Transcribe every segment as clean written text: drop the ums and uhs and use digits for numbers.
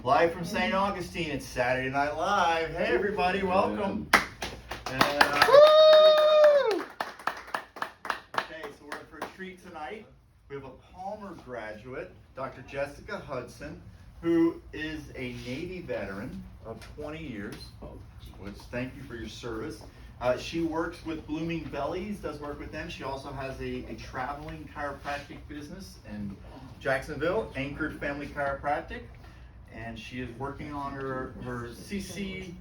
Live from St. Augustine, it's Saturday Night Live. Hey everybody, welcome. And, okay, so we're in for a treat tonight. We have a Palmer graduate, Dr. Jessica Hudson, who is a Navy veteran of 20 years, which thank you for your service. She works with Blooming Bellies, does work with them. She also has a traveling chiropractic business in Jacksonville, Anchored Family Chiropractic. And she is working on her CACCP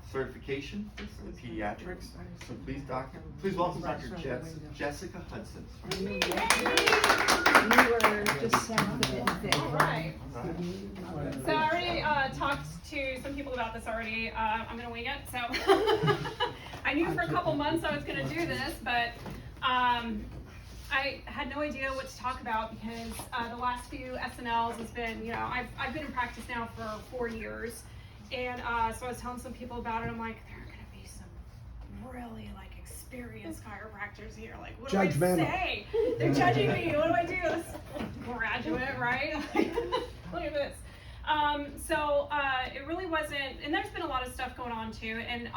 certification with Pediatrics. So please welcome Dr. Jessica Hudson. You were just all right. So I already talked to some people about this already. I'm going to wing it. So I knew for a couple months I was going to do this, but I had no idea what to talk about because the last few SNLs has been, you know, I've been in practice now for 4 years. And so I was telling some people about it. I'm like, there are going to be some really like experienced chiropractors here. Like, what do I say? They're judging me. What do I do? This graduate, right? Look at this. So it really wasn't, and there's been a lot of stuff going on too. And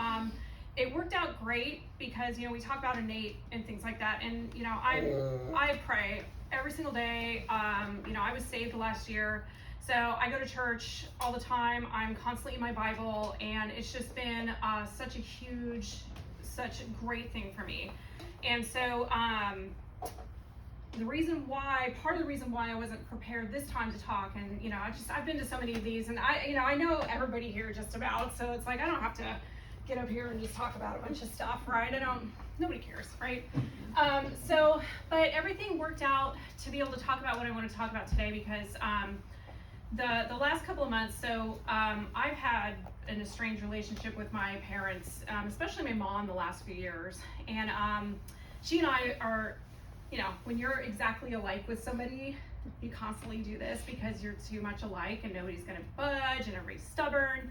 it worked out great because, you know, we talk about Innate and things like that. And, you know, I pray every single day. You know, I was saved last year. So I go to church all the time. I'm constantly in my Bible, and it's just been such a great thing for me. And so part of the reason why I wasn't prepared this time to talk, and you know, I've been to so many of these, and I know everybody here just about, so it's like I don't have to get up here and just talk about a bunch of stuff, right? Nobody cares, right? But everything worked out to be able to talk about what I want to talk about today because the last couple of months, so I've had an estranged relationship with my parents, especially my mom the last few years. And she and I are, you know, when you're exactly alike with somebody, you constantly do this because you're too much alike and nobody's gonna budge and everybody's stubborn.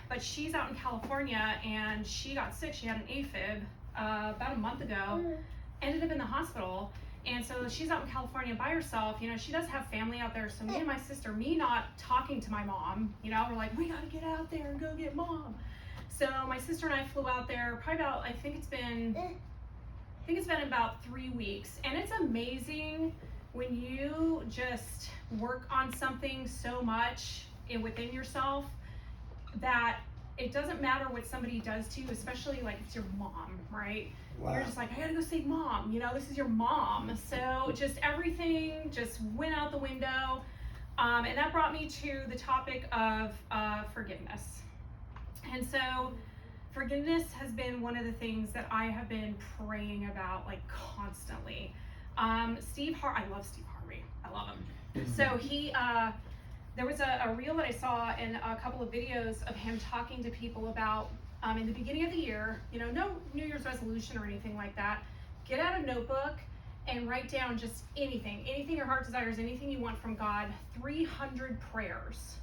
But she's out in California and she got sick. She had an AFib about a month ago, ended up in the hospital. And so she's out in California by herself. You know, she does have family out there. So me and my sister, me not talking to my mom, you know, we're like, we gotta get out there and go get mom. So my sister and I flew out there probably about, I think it's been about 3 weeks. And it's amazing when you just work on something so much within yourself that it doesn't matter what somebody does to you, especially like it's your mom, right? Wow. You're just like, I gotta go save mom, you know, this is your mom. So just everything just went out the window. And that brought me to the topic of forgiveness. And so forgiveness has been one of the things that I have been praying about like constantly. I love Steve Harvey, I love him. So there was a reel that I saw and a couple of videos of him talking to people about in the beginning of the year, you know, no New Year's resolution or anything like that. Get out a notebook and write down just anything your heart desires, anything you want from God, 300 prayers.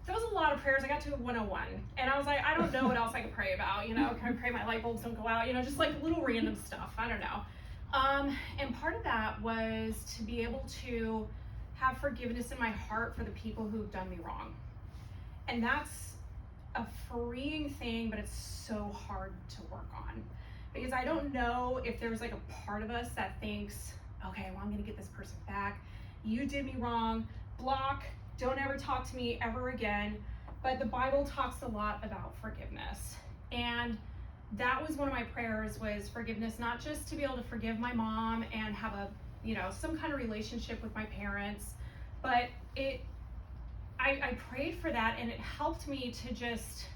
That was a lot of prayers. I got to 101 and I was like, I don't know what else I could pray about, you know, can I pray my light bulbs don't go out, you know, just like little random stuff, I don't know. And part of that was to be able to have forgiveness in my heart for the people who've done me wrong. And that's a freeing thing, but it's so hard to work on because I don't know if there's like a part of us that thinks, okay, well, I'm gonna get this person back. You did me wrong, block, don't ever talk to me ever again. But the Bible talks a lot about forgiveness. And that was one of my prayers, was forgiveness, not just to be able to forgive my mom and have a, you know, some kind of relationship with my parents, but I prayed for that, and it helped me to just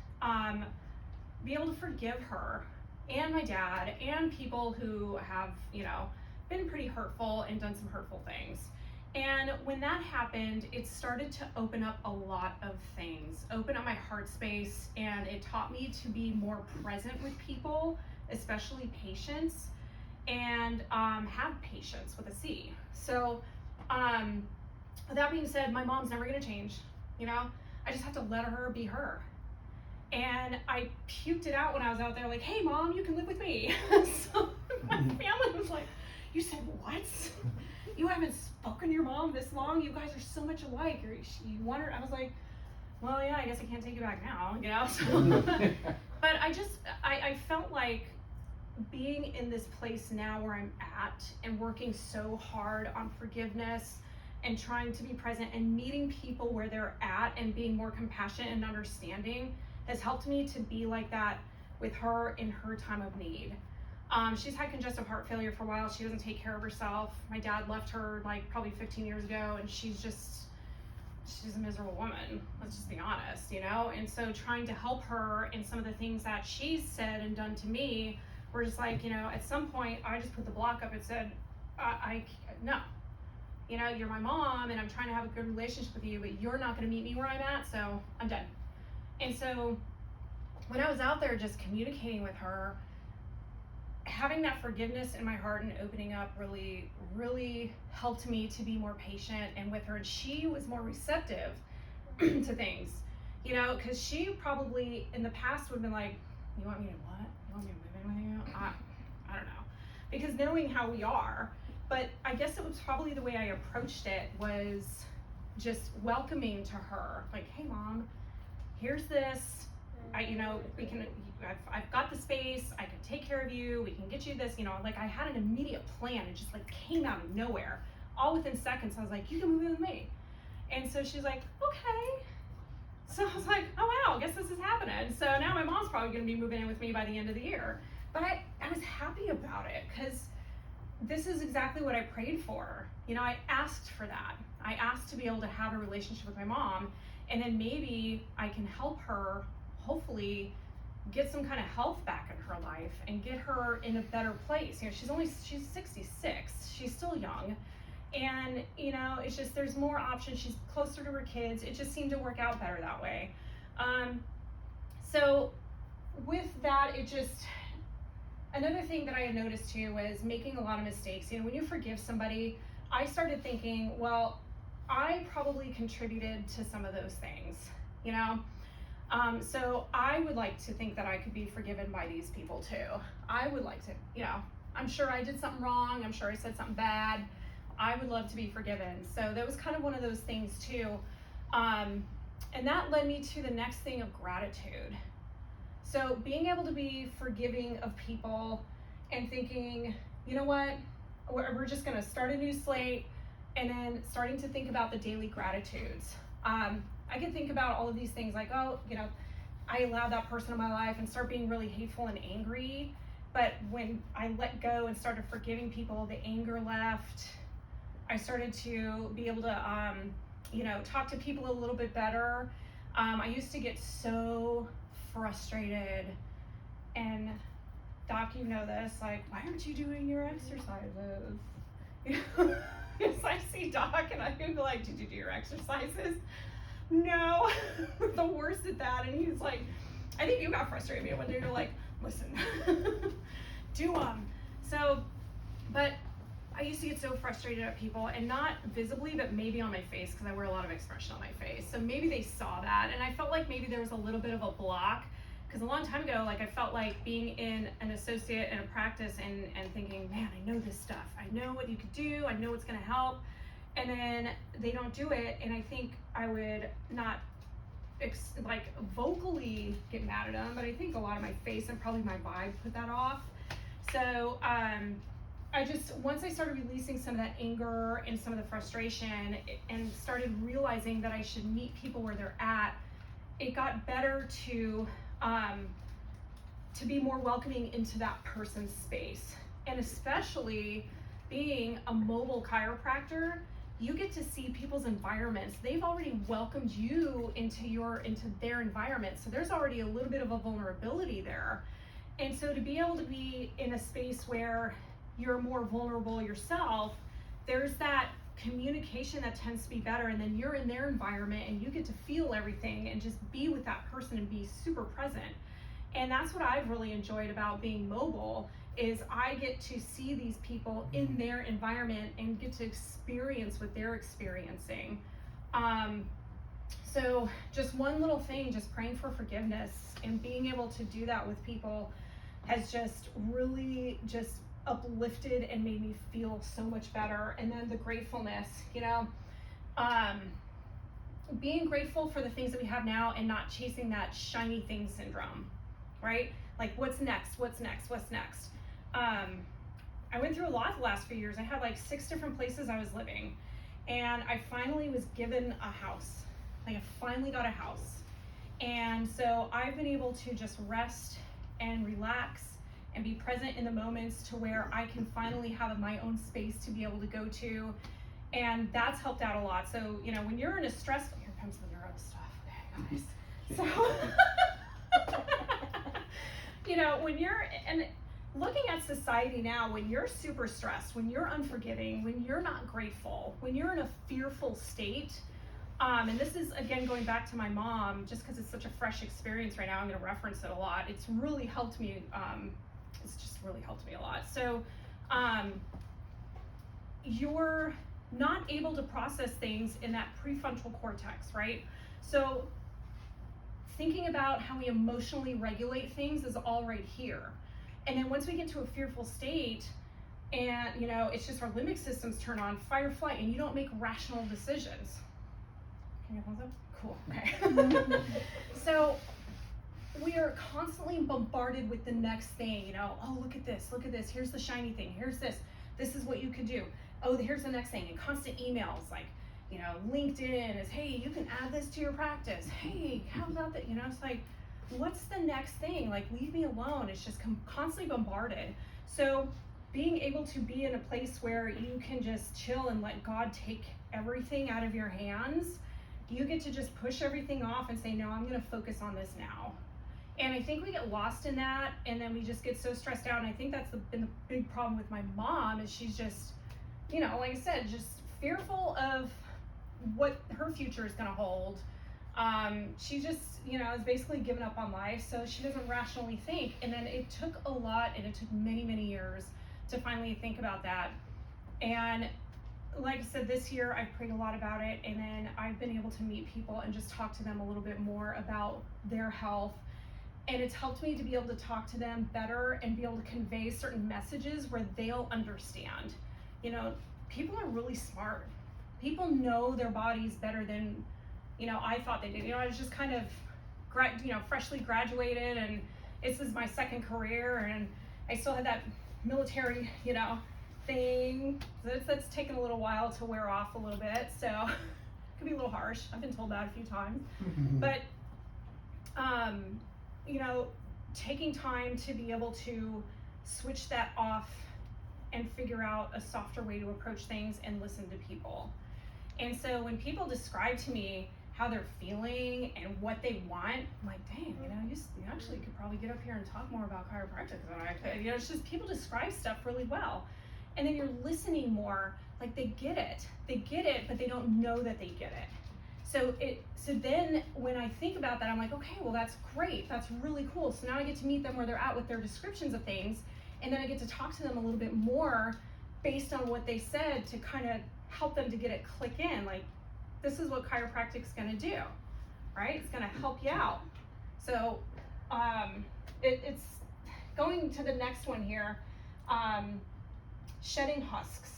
be able to forgive her and my dad and people who have, you know, been pretty hurtful and done some hurtful things. And when that happened, it started to open up a lot of things, open up my heart space, and it taught me to be more present with people, especially patience, and have patience with a C. So with that being said, my mom's never gonna change, you know? I just have to let her be her. And I puked it out when I was out there like, hey mom, you can live with me. So my family was like, you said what? You haven't fucking your mom this long? You guys are so much alike. You want her? I was like, well, yeah, I guess I can't take you back now, you know? So, but I felt like being in this place now where I'm at and working so hard on forgiveness and trying to be present and meeting people where they're at and being more compassionate and understanding has helped me to be like that with her in her time of need. She's had congestive heart failure for a while. She doesn't take care of herself. My dad left her like probably 15 years ago, and she's a miserable woman. Let's just be honest, you know? And so trying to help her in some of the things that she's said and done to me, we're just like, you know, at some point I just put the block up and said, no. You know, you're my mom and I'm trying to have a good relationship with you, but you're not gonna meet me where I'm at, so I'm done. And so when I was out there just communicating with her, having that forgiveness in my heart and opening up really, really helped me to be more patient and with her. And she was more receptive to things, you know, because she probably in the past would have been like, you want me to what? You want me to move in with you? I don't know. Because knowing how we are, but I guess it was probably the way I approached it was just welcoming to her, like, hey mom, here's this, I've got the space, I can take care of you, we can get you this, you know, like I had an immediate plan. It just like came out of nowhere, all within seconds. I was like, you can move in with me. And so she's like, okay. So I was like, oh wow, I guess this is happening. So now my mom's probably gonna be moving in with me by the end of the year. But I was happy about it because this is exactly what I prayed for. You know, I asked for that. I asked to be able to have a relationship with my mom, and then maybe I can help her, hopefully, get some kind of health back in her life and get her in a better place. You know, she's 66, she's still young. And, you know, it's just, there's more options. She's closer to her kids. It just seemed to work out better that way. So with that, another thing that I had noticed too was making a lot of mistakes. You know, when you forgive somebody, I started thinking, well, I probably contributed to some of those things, you know? So I would like to think that I could be forgiven by these people too. I would like to, you know, I'm sure I did something wrong. I'm sure I said something bad. I would love to be forgiven. So that was kind of one of those things too. And that led me to the next thing of gratitude. So being able to be forgiving of people and thinking, you know what, we're just gonna start a new slate, and then starting to think about the daily gratitudes. I can think about all of these things like, oh, you know, I allowed that person in my life and start being really hateful and angry. But when I let go and started forgiving people, the anger left. I started to be able to, you know, talk to people a little bit better. I used to get so frustrated, and Doc, you know this, like, why aren't you doing your exercises? You know, because I see Doc and I can be like, did you do your exercises? No, the worst at that. And he's like, I think you got frustrated with me one day. You're like, listen, do them. So, but I used to get so frustrated at people, and not visibly, but maybe on my face, because I wear a lot of expression on my face. So maybe they saw that, and I felt like maybe there was a little bit of a block, because a long time ago, like I felt like being in an associate in a practice and thinking, man, I know this stuff. I know what you could do. I know what's going to help. And then they don't do it, and I think I would not like vocally get mad at them, but I think a lot of my face and probably my vibe put that off. So I just, once I started releasing some of that anger and some of the frustration and started realizing that I should meet people where they're at, it got better to be more welcoming into that person's space. And especially being a mobile chiropractor, you get to see people's environments. They've already welcomed you into their environment. So there's already a little bit of a vulnerability there. And so to be able to be in a space where you're more vulnerable yourself, there's that communication that tends to be better, and then you're in their environment and you get to feel everything and just be with that person and be super present. And that's what I've really enjoyed about being mobile, is I get to see these people in their environment and get to experience what they're experiencing. So just one little thing, just praying for forgiveness and being able to do that with people has just really just uplifted and made me feel so much better. And then the gratefulness, being grateful for the things that we have now and not chasing that shiny thing syndrome, right? Like what's next? I went through a lot the last few years. I had like 6 different places I was living, and I finally was given a house. Like I finally got a house. And so I've been able to just rest and relax and be present in the moments to where I can finally have my own space to be able to go to. And that's helped out a lot. So, when you're in a stressful, here comes the neuro stuff, okay guys. So, when you're, and looking at society now, when you're super stressed, when you're unforgiving, when you're not grateful, when you're in a fearful state, and this is, again, going back to my mom, just because it's such a fresh experience right now, I'm gonna reference it a lot. It's really helped me, a lot. So, you're not able to process things in that prefrontal cortex, right? So, thinking about how we emotionally regulate things is all right here. And then once we get to a fearful state, and it's just our limbic systems turn on, fight or flight, and you don't make rational decisions. Can you hold up? Cool, okay. So we are constantly bombarded with the next thing, oh, look at this, here's the shiny thing, here's this is what you could do. Oh, here's the next thing, and constant emails, like, LinkedIn is, hey, you can add this to your practice. Hey, how about that? It's like, what's the next thing? Like, leave me alone. It's just constantly bombarded. So being able to be in a place where you can just chill and let God take everything out of your hands, you get to just push everything off and say, no, I'm going to focus on this now. And I think we get lost in that, and then we just get so stressed out. And I think that's been the big problem with my mom, is she's just, like I said, just fearful of what her future is going to hold. She just, has basically given up on life, so she doesn't rationally think. And then it took a lot, and it took many, many years to finally think about that. And like I said, this year I've prayed a lot about it, and then I've been able to meet people and just talk to them a little bit more about their health. And it's helped me to be able to talk to them better and be able to convey certain messages where they'll understand. People are really smart. People know their bodies better than, I thought they did. I was just kind of, freshly graduated, and this is my second career, and I still had that military, thing. That's taken a little while to wear off a little bit, so it could be a little harsh. I've been told that a few times. But, taking time to be able to switch that off and figure out a softer way to approach things and listen to people. And so when people describe to me how they're feeling and what they want, I'm like, dang, you actually could probably get up here and talk more about chiropractic than I could. It's just people describe stuff really well. And then you're listening more, like they get it, but they don't know that they get it. So then when I think about that, I'm like, okay, well, that's great. That's really cool. So now I get to meet them where they're at with their descriptions of things. And then I get to talk to them a little bit more based on what they said to kind of help them to get it click in. Like, this is what chiropractic's going to do, right? It's going to help you out. So it's going to the next one here, shedding husks.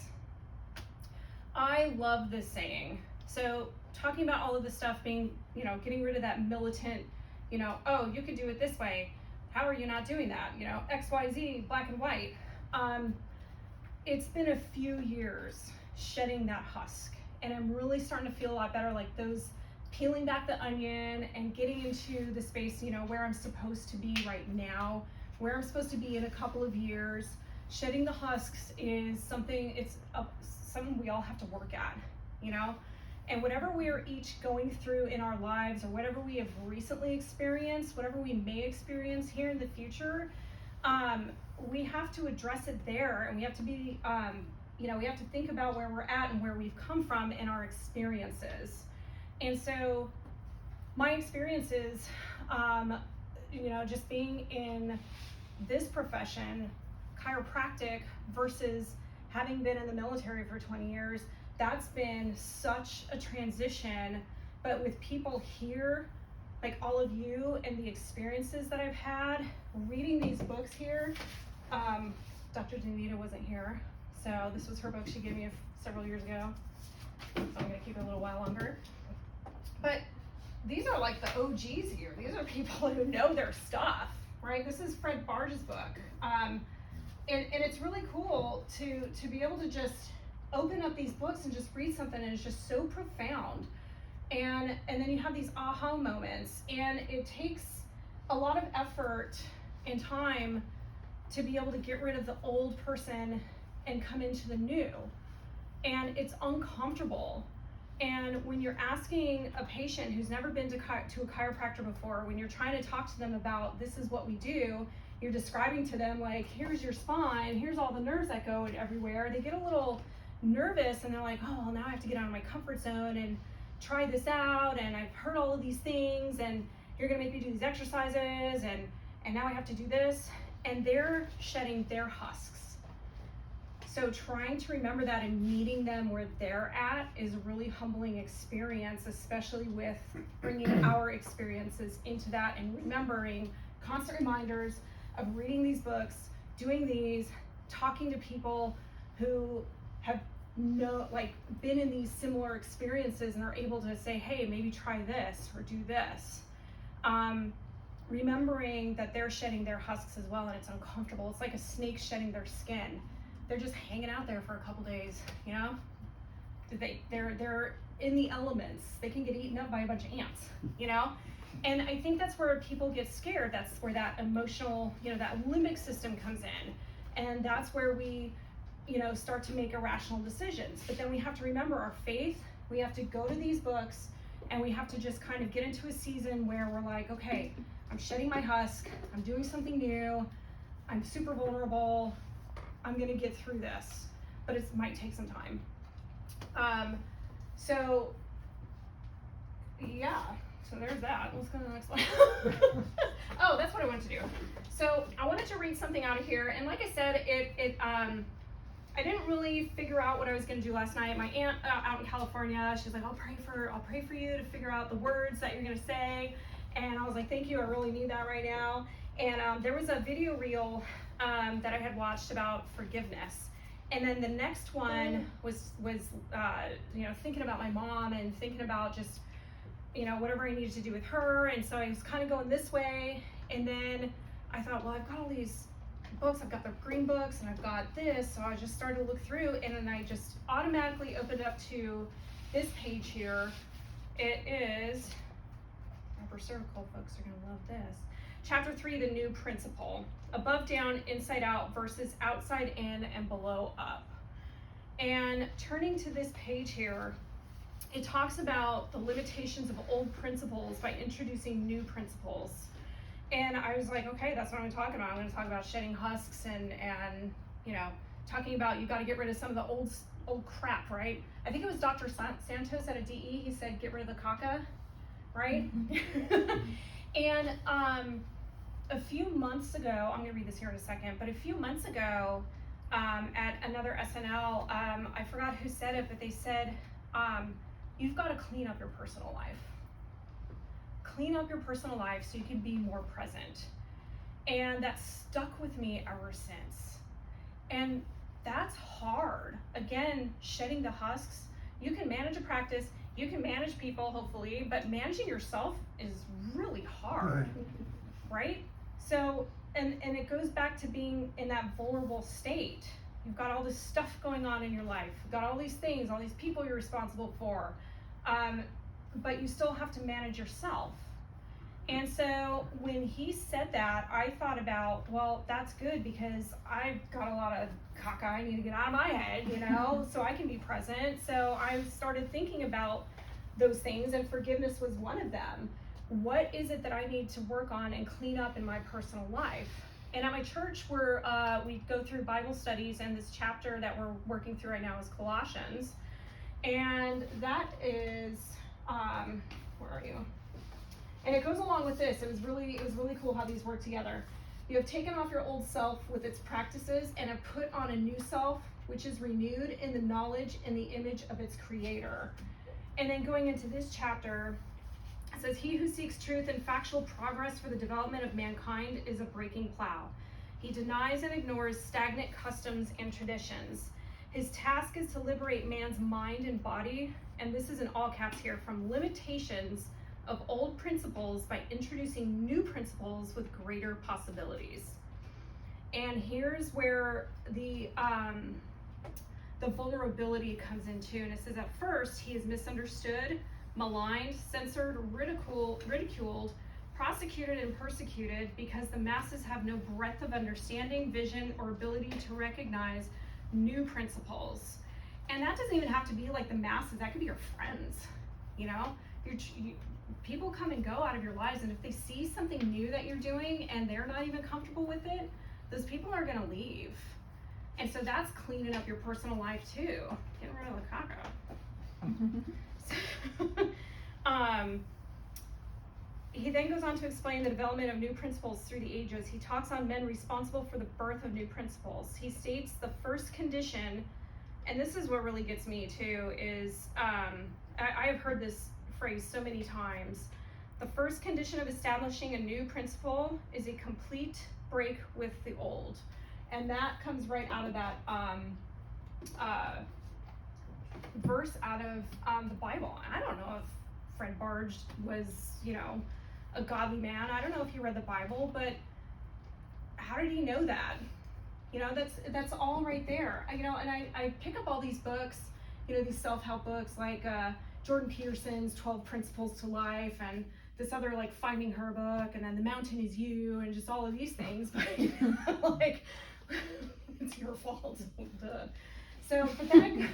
I love this saying. So talking about all of this stuff being, getting rid of that militant, oh, you could do it this way. How are you not doing that? X, Y, Z, black and white. It's been a few years shedding that husk, and I'm really starting to feel a lot better, like those peeling back the onion and getting into the space, where I'm supposed to be right now, where I'm supposed to be in a couple of years. Shedding the husks is something, something we all have to work at, and whatever we are each going through in our lives, or whatever we have recently experienced, whatever we may experience here in the future, we have to address it there, and we have to be, we have to think about where we're at and where we've come from in our experiences. And so my experiences, just being in this profession, chiropractic, versus having been in the military for 20 years, that's been such a transition. But with people here, like all of you, and the experiences that I've had, reading these books here, Dr. Danita wasn't here, so this was her book she gave me several years ago. So I'm gonna keep it a little while longer. But these are like the OGs here. These are people who know their stuff, right? This is Fred Barge's book. And it's really cool to be able to just open up these books and just read something, and it's just so profound. And then you have these aha moments, and it takes a lot of effort and time to be able to get rid of the old person and come into the new. And it's uncomfortable. And when you're asking a patient who's never been to a chiropractor before, when you're trying to talk to them about this is what we do, you're describing to them like, here's your spine, here's all the nerves that go everywhere. They get a little nervous and they're like, oh, well, now I have to get out of my comfort zone and try this out, and I've heard all of these things, and you're gonna make me do these exercises, and now I have to do this. And they're shedding their husks. So trying to remember that and meeting them where they're at is a really humbling experience, especially with bringing our experiences into that and remembering constant reminders of reading these books, doing these, talking to people who have been in these similar experiences and are able to say, hey, maybe try this or do this. Remembering that they're shedding their husks as well, and it's uncomfortable. It's like a snake shedding their skin. They're just hanging out there for a couple days, you know? They're in the elements. They can get eaten up by a bunch of ants, you know? And I think that's where people get scared. That's where that emotional, that limbic system comes in. And that's where we, start to make irrational decisions. But then we have to remember our faith. We have to go to these books, and we have to just kind of get into a season where we're like, okay, I'm shedding my husk, I'm doing something new, I'm super vulnerable, I'm gonna get through this, but it might take some time. So there's that. Let's go to the next slide. Oh, that's what I wanted to do. So I wanted to read something out of here, and like I said, I didn't really figure out what I was gonna do last night. My aunt out in California, she's like, I'll pray for you to figure out the words that you're gonna say. And I was like, thank you, I really need that right now. And there was a video reel that I had watched about forgiveness. And then the next one was thinking about my mom and thinking about just, whatever I needed to do with her. And so I was kind of going this way. And then I thought, well, I've got all these books. I've got the green books and I've got this. So I just started to look through, and then I just automatically opened up to this page here. It is upper cervical. Folks are gonna love this. Chapter 3, the new principle. Above down, inside out versus outside in and below up. And turning to this page here, it talks about the limitations of old principles by introducing new principles. And I was like, okay, that's what I'm talking about. I'm gonna talk about shedding husks and talking about you gotta get rid of some of the old crap, right? I think it was Dr. Santos at a DE, he said, get rid of the caca, right? Mm-hmm. And a few months ago, I'm gonna read this here in a second, but a few months ago at another SNL, I forgot who said it, but they said, you've gotta clean up your personal life. Clean up your personal life so you can be more present. And that stuck with me ever since. And that's hard. Again, shedding the husks. You can manage a practice, you can manage people, hopefully, but managing yourself is really hard, right? So, and it goes back to being in that vulnerable state. You've got all this stuff going on in your life. You've got all these things, all these people you're responsible for. But you still have to manage yourself. And so when he said that, I thought about, well, that's good because I've got a lot of caca I need to get out of my head, so I can be present. So I started thinking about those things, and forgiveness was one of them. What is it that I need to work on and clean up in my personal life? And at my church, we go through Bible studies, and this chapter that we're working through right now is Colossians. And that is, where are you? And it goes along with this. It was really cool how these work together. You have taken off your old self with its practices and have put on a new self, which is renewed in the knowledge and the image of its creator. And then going into this chapter, it says, he who seeks truth and factual progress for the development of mankind is a breaking plow. He denies and ignores stagnant customs and traditions. His task is to liberate man's mind and body, and this is in all caps here, from limitations of old principles by introducing new principles with greater possibilities. And here's where the vulnerability comes into, and it says at first he is misunderstood, maligned, censored, ridiculed, prosecuted, and persecuted because the masses have no breadth of understanding, vision, or ability to recognize new principles. And that doesn't even have to be like the masses, that could be your friends, you know? People come and go out of your lives, and if they see something new that you're doing and they're not even comfortable with it, those people are gonna leave. And so that's cleaning up your personal life too, getting rid of the caca. He then goes on to explain the development of new principles through the ages. He talks on men responsible for the birth of new principles. He states the first condition, and this is what really gets me too, is I have heard this phrase so many times. The first condition of establishing a new principle is a complete break with the old. And that comes right out of that verse out of the Bible. I don't know if Fred Barge was, you know, a godly man. I don't know if he read the Bible, but how did he know that? You know, that's all right there. You know, and I pick up all these books, you know, these self-help books like Jordan Peterson's 12 Principles to Life, and this other like Finding Her book, and then The Mountain Is You, and just all of these things. But you know, like, it's your fault. So, but then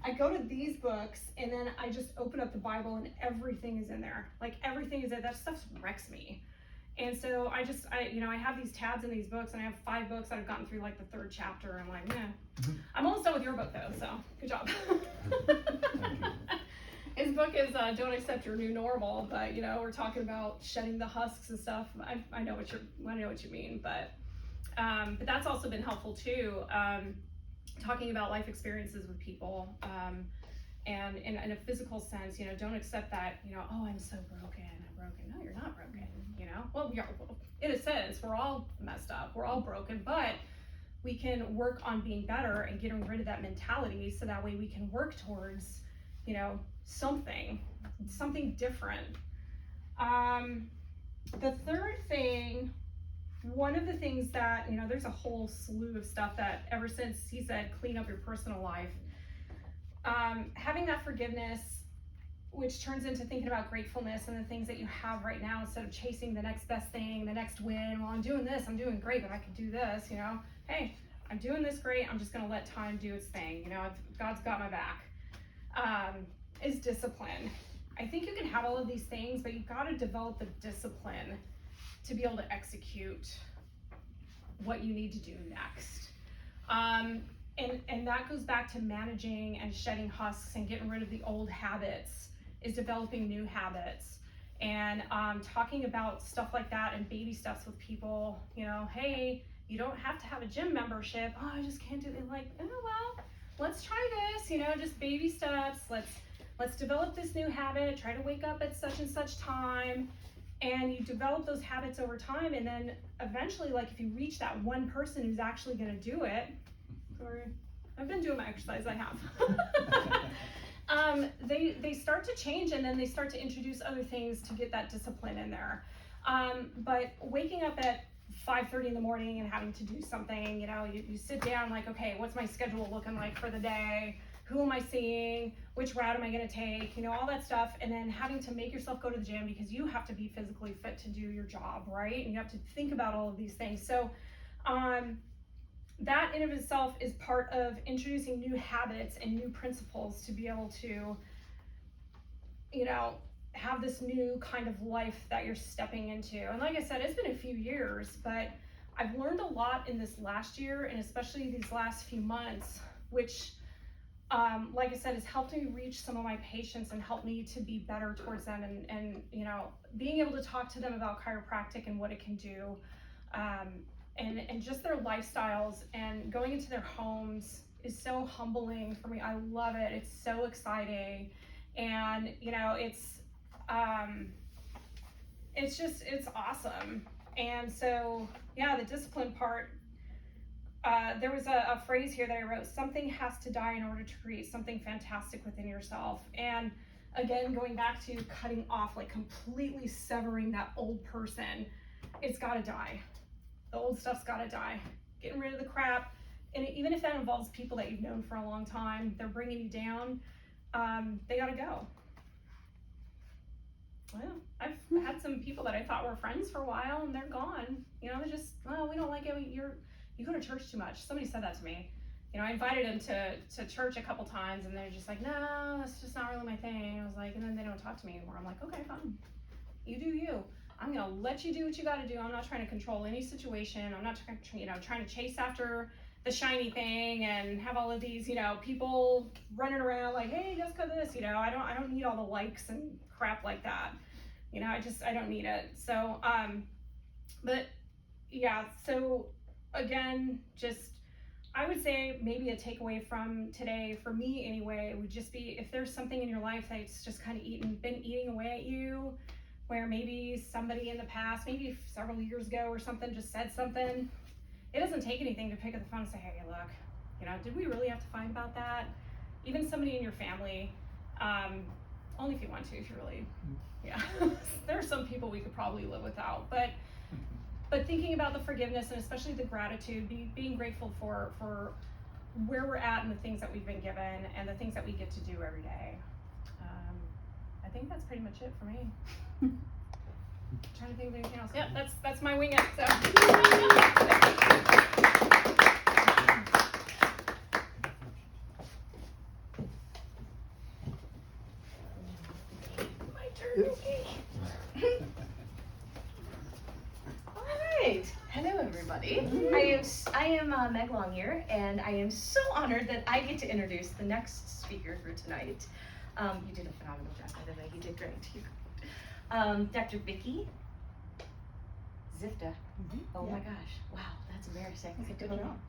I go to these books, and then I just open up the Bible, and everything is in there. Like, everything is there. That stuff wrecks me. And so I have these tabs in these books, and I have 5 books that I've gotten through like the 3rd chapter. I'm like, I'm almost done with your book though, so good job. His book is Don't Accept Your New Normal, but you know, we're talking about shedding the husks and stuff. I know what you mean, but that's also been helpful too. Talking about life experiences with people, and in a physical sense, you know, don't accept that, you know, oh, I'm so broken, I'm broken. No, you're not broken, you know? Well, in a sense, we're all messed up, we're all broken, but we can work on being better and getting rid of that mentality so that way we can work towards, you know, something different. The third thing, one of the things that, you know, there's a whole slew of stuff that ever since he said, clean up your personal life, having that forgiveness, which turns into thinking about gratefulness and the things that you have right now instead of chasing the next best thing, the next win. Well, I'm doing this, I'm doing great, but I could do this, you know. Hey, I'm doing this great, I'm just gonna let time do its thing, you know, God's got my back. Is discipline. I think you can have all of these things, but you've got to develop the discipline to be able to execute what you need to do next. And that goes back to managing and shedding husks and getting rid of the old habits, is developing new habits. And talking about stuff like that and baby steps with people, you know, hey, you don't have to have a gym membership. Oh, I just can't do it. Like, oh, well, let's try this, you know, just baby steps. Let's develop this new habit, try to wake up at such and such time. And you develop those habits over time, and then eventually, like, if you reach that one person who's actually gonna do it, or I've been doing my exercise, I have. They start to change, and then they start to introduce other things to get that discipline in there. But waking up at 5:30 in the morning and having to do something, you know, you sit down like, okay, what's my schedule looking like for the day? Who am I seeing? Which route am I gonna take? You know, all that stuff. And then having to make yourself go to the gym because you have to be physically fit to do your job, right? And you have to think about all of these things. So that in of itself is part of introducing new habits and new principles to be able to, you know, have this new kind of life that you're stepping into. And like I said, it's been a few years, but I've learned a lot in this last year, and especially these last few months, which like I said, has helped me reach some of my patients and helped me to be better towards them, and you know, being able to talk to them about chiropractic and what it can do, and just their lifestyles, and going into their homes is so humbling for me. I love it. It's so exciting, and you know, it's awesome. And so yeah, the discipline part, there was a phrase here that I wrote, something has to die in order to create something fantastic within yourself. And again, going back to cutting off, like completely severing that old person, it's gotta die. The old stuff's gotta die. Getting rid of the crap. And even if that involves people that you've known for a long time, they're bringing you down, they gotta go. Well, I've had some people that I thought were friends for a while and they're gone. You know, they're just, well, we don't like it. You go to church too much. Somebody said that to me. You know, I invited them to church a couple times and they're just like, no, that's just not really my thing. I was like, and then they don't talk to me anymore. I'm like, okay, fine. You do you. I'm gonna let you do what you gotta do. I'm not trying to control any situation. I'm not trying to chase after the shiny thing and have all of these, people running around like, hey, Jessica this, I don't need all the likes and crap like that. I don't need it. So, but yeah, so again, I would say maybe a takeaway from today, for me anyway, would just be if there's something in your life that's just kind of been eating away at you, where maybe somebody in the past, maybe several years ago or something, just said something. It doesn't take anything to pick up the phone and say, hey, look, did we really have to fight about that? Even somebody in your family, only if you want to, if you really, yeah. There are some people we could probably live without, but thinking about the forgiveness and especially the gratitude, being grateful for where we're at and the things that we've been given and the things that we get to do every day. I think that's pretty much it for me. Trying to think of anything else. Yeah, that's my wing it. So. My turn, okay. All right. Hello, everybody. I am Meg Long here, and I am so honored that I get to introduce the next speaker for tonight. You did a phenomenal job, by the way. You did great. Dr. Vicki Zifteh. Oh my gosh! Wow, that's embarrassing.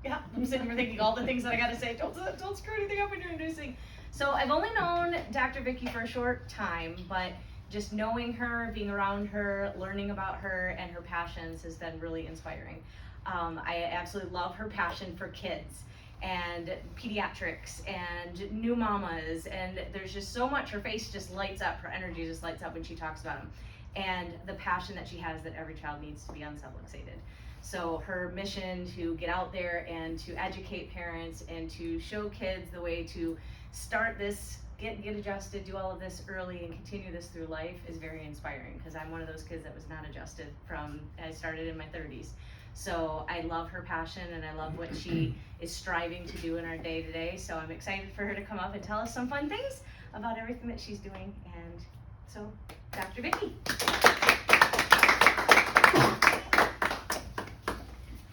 Yeah, I'm sitting here thinking all the things that I gotta say. Don't screw anything up when you're introducing. So I've only known Dr. Vicki for a short time, but just knowing her, being around her, learning about her and her passions has been really inspiring. I absolutely love her passion for kids and pediatrics and new mamas, and there's just so much. Her face just lights up, her energy just lights up when she talks about them, and the passion that she has that every child needs to be unsubluxated. So her mission to get out there and to educate parents and to show kids the way to start this, get adjusted, do all of this early and continue this through life is very inspiring, because I'm one of those kids that was not adjusted from, I started in my 30s. So I love her passion and I love what she is striving to do in our day to day. So I'm excited for her to come up and tell us some fun things about everything that she's doing. And so, Dr. Vicki.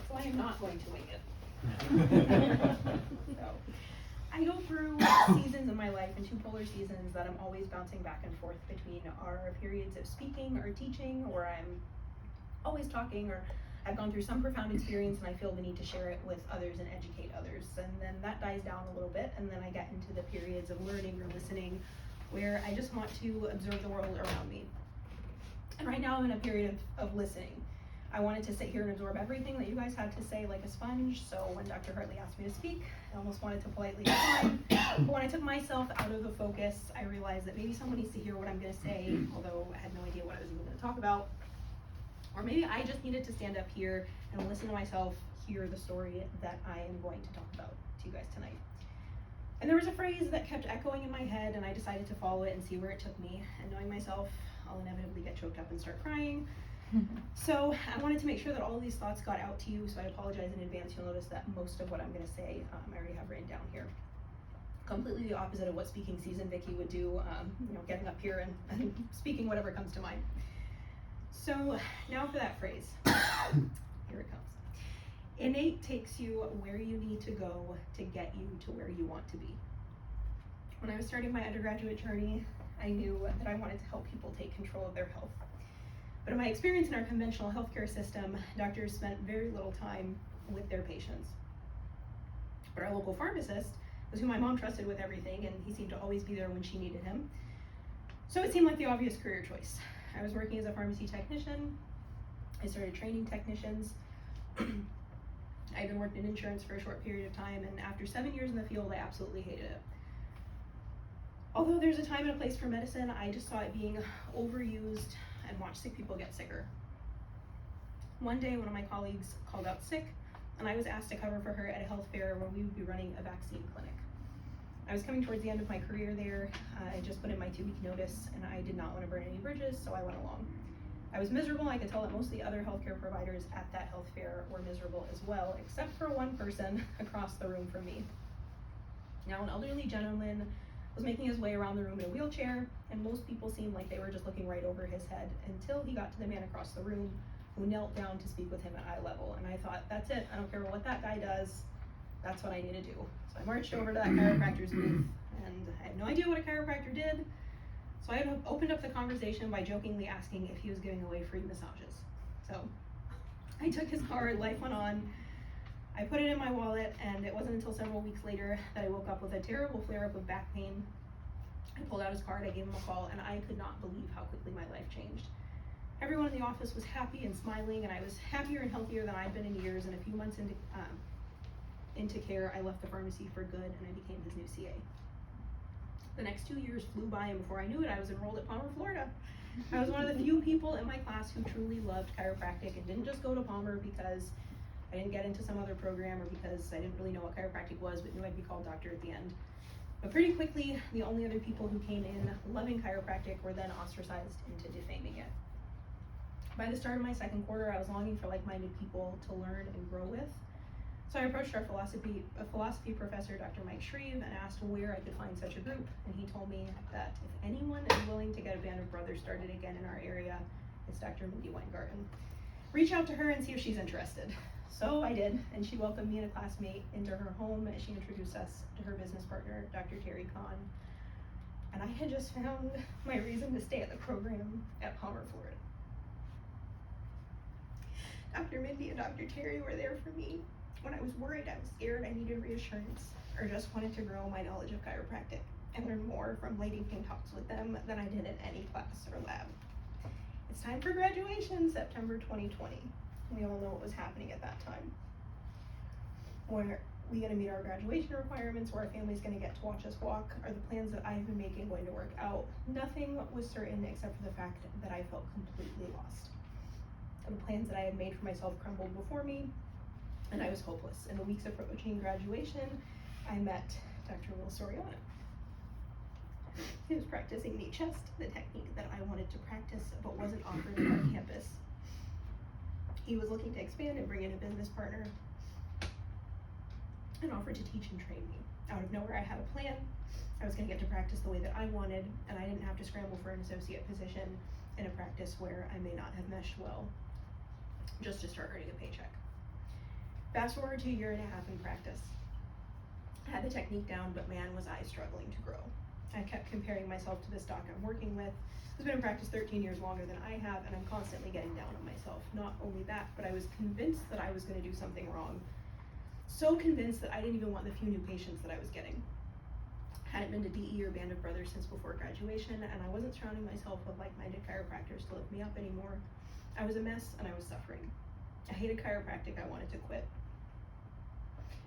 So I am not going to wing it. So, I go through seasons in my life, and two polar seasons that I'm always bouncing back and forth between are periods of speaking or teaching, or I'm always talking, or I've gone through some profound experience and I feel the need to share it with others and educate others. And then that dies down a little bit, and then I get into the periods of learning or listening where I just want to observe the world around me. And right now I'm in a period of listening. I wanted to sit here and absorb everything that you guys had to say like a sponge, so when Dr. Hartley asked me to speak, I almost wanted to politely decline. But when I took myself out of the focus, I realized that maybe someone needs to hear what I'm going to say, although I had no idea what I was even going to talk about. Or maybe I just needed to stand up here and listen to myself hear the story that I am going to talk about to you guys tonight. And there was a phrase that kept echoing in my head, and I decided to follow it and see where it took me. And knowing myself, I'll inevitably get choked up and start crying. So I wanted to make sure that all of these thoughts got out to you, so I apologize in advance. You'll notice that most of what I'm going to say I already have written down here. Completely the opposite of what speaking season Vicki would do, getting up here and speaking whatever comes to mind. So now for that phrase. Here it comes. Innate takes you where you need to go to get you to where you want to be. When I was starting my undergraduate journey, I knew that I wanted to help people take control of their health. But in my experience in our conventional healthcare system, doctors spent very little time with their patients. But our local pharmacist was who my mom trusted with everything, and he seemed to always be there when she needed him. So it seemed like the obvious career choice. I was working as a pharmacy technician. I started training technicians. I'd been working in insurance for a short period of time, and after 7 years in the field, I absolutely hated it. Although there's a time and a place for medicine, I just saw it being overused and watched sick people get sicker. One day, one of my colleagues called out sick, and I was asked to cover for her at a health fair where we would be running a vaccine clinic. I was coming towards the end of my career there. I just put in my 2-week notice, and I did not want to burn any bridges, so I went along. I was miserable. I could tell that most of the other healthcare providers at that health fair were miserable as well, except for one person across the room from me. Now, an elderly gentleman was making his way around the room in a wheelchair, and most people seemed like they were just looking right over his head until he got to the man across the room who knelt down to speak with him at eye level. And I thought, that's it. I don't care what that guy does. That's what I need to do. So I marched over to that chiropractor's booth, and I had no idea what a chiropractor did. So I had opened up the conversation by jokingly asking if he was giving away free massages. So I took his card, life went on. I put it in my wallet, and it wasn't until several weeks later that I woke up with a terrible flare-up of back pain. I pulled out his card, I gave him a call, and I could not believe how quickly my life changed. Everyone in the office was happy and smiling, and I was happier and healthier than I'd been in years, and a few months into care, I left the pharmacy for good, and I became his new CA. The next 2 years flew by, and before I knew it, I was enrolled at Palmer, Florida. I was one of the few people in my class who truly loved chiropractic and didn't just go to Palmer because I didn't get into some other program or because I didn't really know what chiropractic was, but knew I'd be called doctor at the end. But pretty quickly, the only other people who came in loving chiropractic were then ostracized into defaming it. By the start of my second quarter, I was longing for like-minded people to learn and grow with. So I approached our philosophy professor, Dr. Mike Shreve, and asked where I could find such a group. And he told me that if anyone is willing to get a band of brothers started again in our area, it's Dr. Mindy Weingarten. Reach out to her and see if she's interested. So I did, and she welcomed me and a classmate into her home as she introduced us to her business partner, Dr. Terry Kahn. And I had just found my reason to stay at the program at Palmer, Florida. Dr. Mindy and Dr. Terry were there for me when I was worried, I was scared, I needed reassurance, or just wanted to grow my knowledge of chiropractic and learn more from Lady Pink talks with them than I did in any class or lab. It's time for graduation, September 2020. We all know what was happening at that time. Were we gonna meet our graduation requirements? Were our families gonna get to watch us walk? Are the plans that I've been making going to work out? Nothing was certain except for the fact that I felt completely lost. And the plans that I had made for myself crumbled before me, and I was hopeless. In the weeks approaching graduation, I met Dr. Will Soriano. He was practicing knee chest, the technique that I wanted to practice but wasn't offered at our campus. He was looking to expand and bring in a business partner and offered to teach and train me. Out of nowhere, I had a plan. I was gonna get to practice the way that I wanted, and I didn't have to scramble for an associate position in a practice where I may not have meshed well, just to start earning a paycheck. Fast forward to a year and a half in practice. I had the technique down, but man, was I struggling to grow. I kept comparing myself to this doc I'm working with, who's been in practice 13 years longer than I have, and I'm constantly getting down on myself. Not only that, but I was convinced that I was gonna do something wrong. So convinced that I didn't even want the few new patients that I was getting. I hadn't been to DE or Band of Brothers since before graduation, and I wasn't surrounding myself with like-minded chiropractors to lift me up anymore. I was a mess, and I was suffering. I hated chiropractic, I wanted to quit.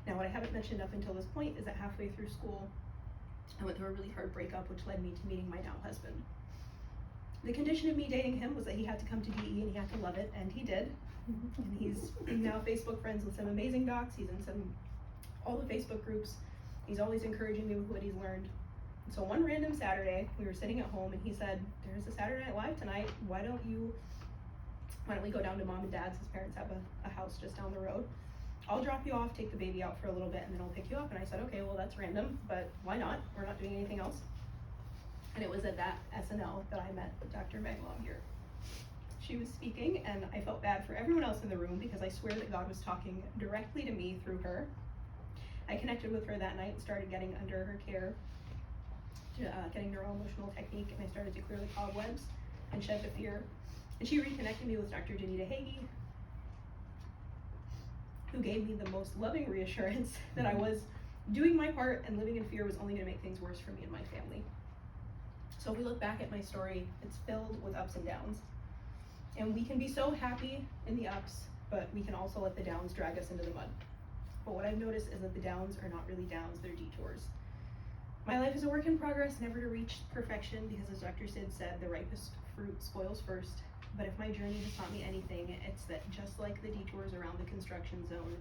Now, what I haven't mentioned up until this point is that halfway through school, I went through a really hard breakup, which led me to meeting my now husband. The condition of me dating him was that he had to come to DE and he had to love it, and he did. And he's now Facebook friends with some amazing docs. He's in all the Facebook groups. He's always encouraging me with what he's learned. And so one random Saturday, we were sitting at home and he said, "There's a Saturday Night Live tonight. Why don't we go down to mom and dad's? His parents have a house just down the road. I'll drop you off, take the baby out for a little bit, and then I'll pick you up." And I said, okay, well, that's random, but why not? We're not doing anything else. And it was at that SNL that I met Dr. Meg Longyear. She was speaking, and I felt bad for everyone else in the room because I swear that God was talking directly to me through her. I connected with her that night and started getting under her care, getting neuro-emotional technique, and I started to clear the cobwebs and shed the fear. And she reconnected me with Dr. Danita Hagee, who gave me the most loving reassurance that I was doing my part and living in fear was only gonna make things worse for me and my family. So if we look back at my story, it's filled with ups and downs. And we can be so happy in the ups, but we can also let the downs drag us into the mud. but what I've noticed is that the downs are not really downs, they're detours. My life is a work in progress, never to reach perfection, because as Dr. Sid said, the ripest fruit spoils first. But if my journey has taught me anything, it's that just like the detours around the construction zone,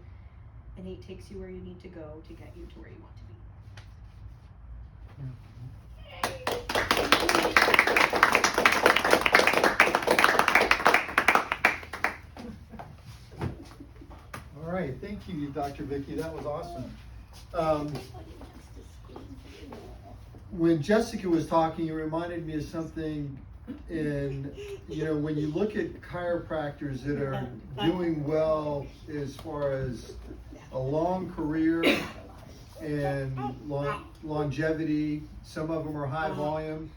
Innate takes you where you need to go to get you to where you want to be. All right, thank you, Dr. Vicki. That was awesome. When Jessica was talking, it reminded me of something. And when you look at chiropractors that are doing well as far as a long career and longevity, some of them are high volume,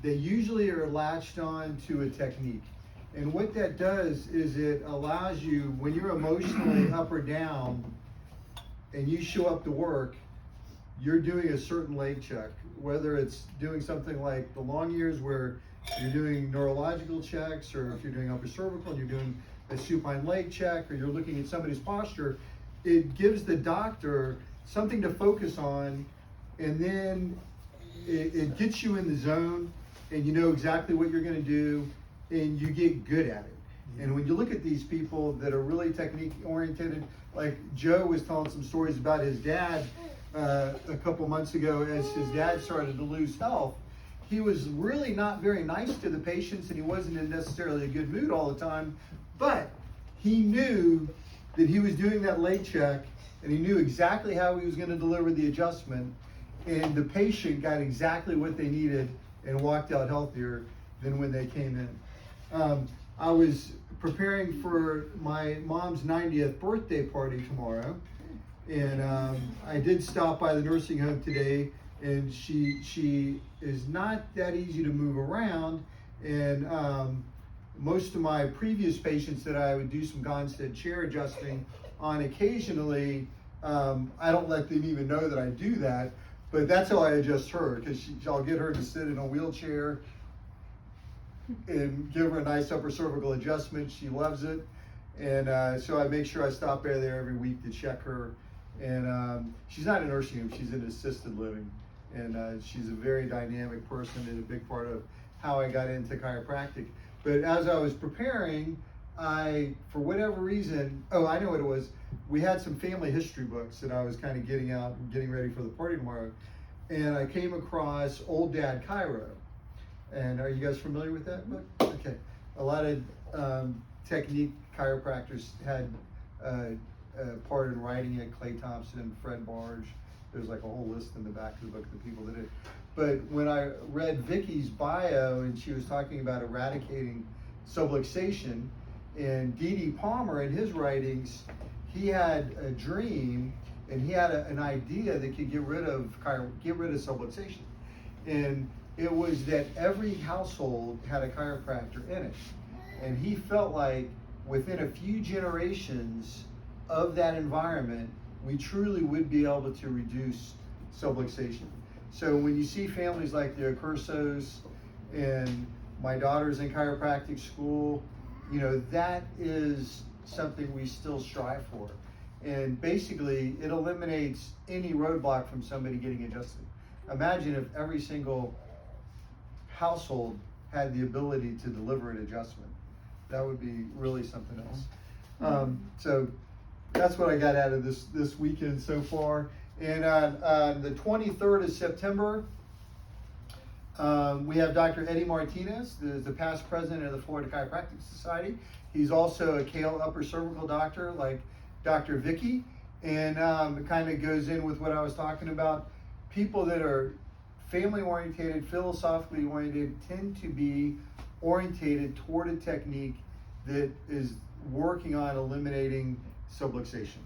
they usually are latched on to a technique. And what that does is it allows you, when you're emotionally up or down and you show up to work, you're doing a certain leg check, whether it's doing something like the long years where you're doing neurological checks, or if you're doing upper cervical and you're doing a supine leg check, or you're looking at somebody's posture. It gives the doctor something to focus on, and then it gets you in the zone, and you know exactly what you're going to do, and you get good at it. And when you look at these people that are really technique oriented, like Joe was telling some stories about his dad a couple months ago, as his dad started to lose health, he was really not very nice to the patients, and he wasn't in necessarily a good mood all the time, but he knew that he was doing that leg check, and he knew exactly how he was going to deliver the adjustment, and the patient got exactly what they needed and walked out healthier than when they came in. I was preparing for my mom's 90th birthday party tomorrow, and I did stop by the nursing home today, and she is not that easy to move around, and most of my previous patients that I would do some Gonstead chair adjusting on occasionally, I don't let them even know that I do that, but that's how I adjust her, because I'll get her to sit in a wheelchair and give her a nice upper cervical adjustment. She loves it, and so I make sure I stop by there every week to check her. And she's not in a nursing home, she's in assisted living, and she's a very dynamic person and a big part of how I got into chiropractic. But as I was preparing, I, for whatever reason, I know what it was, we had some family history books that I was kind of getting out and getting ready for the party tomorrow, and I came across Old Dad Chiro. And are you guys familiar with that book? Okay. A lot of technique chiropractors had part in writing it. Clay Thompson, Fred Barge. There's like a whole list in the back of the book of the people that did it. But when I read Vicki's bio, and she was talking about eradicating subluxation, and D.D. Palmer in his writings, he had a dream, and he had an idea that could get rid of subluxation. And it was that every household had a chiropractor in it. And he felt like within a few generations of that environment, we truly would be able to reduce subluxation. So when you see families like the Ocursos, and my daughter's in chiropractic school, that is something we still strive for. And basically, it eliminates any roadblock from somebody getting adjusted. Imagine if every single household had the ability to deliver an adjustment. That would be really something else. So that's what I got out of this weekend so far. And on the 23rd of September, we have Dr. Eddie Martinez, the past president of the Florida Chiropractic Society. He's also a Kale upper cervical doctor like Dr. Vicki, and it kind of goes in with what I was talking about. People that are family oriented, philosophically oriented, tend to be orientated toward a technique that is working on eliminating subluxation.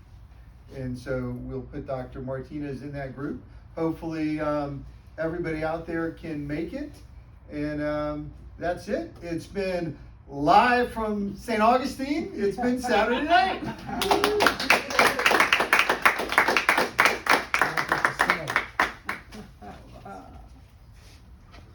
And so we'll put Dr. Martinez in that group. Hopefully everybody out there can make it. And that's it. It's been live from St. Augustine. It's been Saturday night.